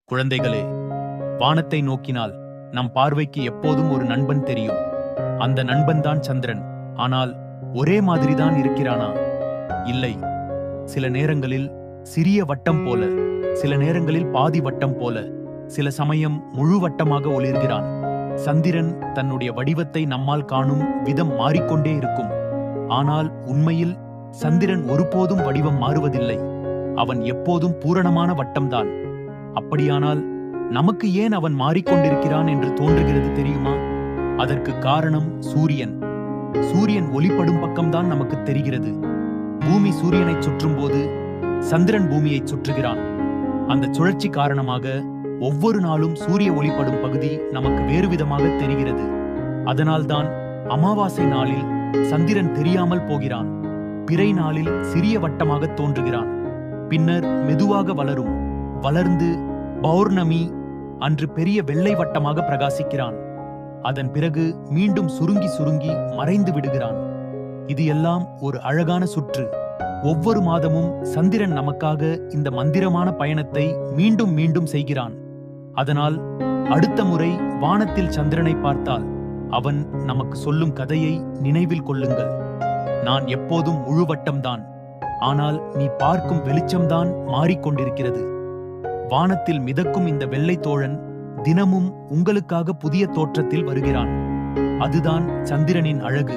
குழந்தைகளே, வானத்தை நோக்கினால் நம் பார்வைக்கு எப்போதும் ஒரு நண்பன் தெரியும். அந்த நண்பன்தான் சந்திரன். ஆனால் ஒரே மாதிரிதான் இருக்கிறானா? இல்லை. சில நேரங்களில் சிறிய வட்டம் போல, சில நேரங்களில் பாதி வட்டம் போல, சில சமயம் முழு வட்டமாக ஒளிர்கிறான். சந்திரன் தன்னுடைய வடிவத்தை நம்மால் காணும் விதம் மாறிக்கொண்டே இருக்கும். ஆனால் உண்மையில் சந்திரன் ஒருபோதும் வடிவம் மாறுவதில்லை. அவன் எப்போதும் பூரணமான வட்டம்தான். அப்படியானால் நமக்கு ஏன் அவன் மாறிக்கொண்டிருக்கிறான் என்று தோன்றுகிறது தெரியுமா? அதற்கு காரணம் சூரியன். சூரியன் ஒளிப்படும் பக்கம்தான் நமக்கு தெரிகிறது. பூமி சூரியனை சுற்றும் போது சந்திரன் பூமியை சுற்றுகிறான். அந்த சுழற்சி காரணமாக ஒவ்வொரு நாளும் சூரிய ஒளிப்படும் பகுதி நமக்கு வேறு விதமாக தெரிகிறது. அதனால்தான் அமாவாசை நாளில் சந்திரன் தெரியாமல் போகிறான். பிறை நாளில் சிறிய வட்டமாக தோன்றுகிறான். பின்னர் மெதுவாக வளர்ந்து பௌர்ணமி அன்று பெரிய வெள்ளை வட்டமாக பிரகாசிக்கிறான். அதன் பிறகு மீண்டும் சுருங்கி மறைந்து விடுகிறான். இது எல்லாம் ஒரு அழகான சுற்று. ஒவ்வொரு மாதமும் சந்திரன் நமக்காக இந்த மந்திரமான பயணத்தை மீண்டும் மீண்டும் செய்கிறான். அதனால் அடுத்த முறை வானத்தில் சந்திரனை பார்த்தால் அவன் நமக்கு சொல்லும் கதையை நினைவில் கொள்ளுங்கள். நான் எப்போதும் முழுவட்டம்தான், ஆனால் நீ பார்க்கும் வெளிச்சம்தான் மாறிக்கொண்டிருக்கிறது. வானத்தில் மிதக்கும் இந்த வெள்ளை தோழன் தினமும் உங்களுக்காக புதிய தோற்றத்தில் வருகிறான். அதுதான் சந்திரனின் அழகு.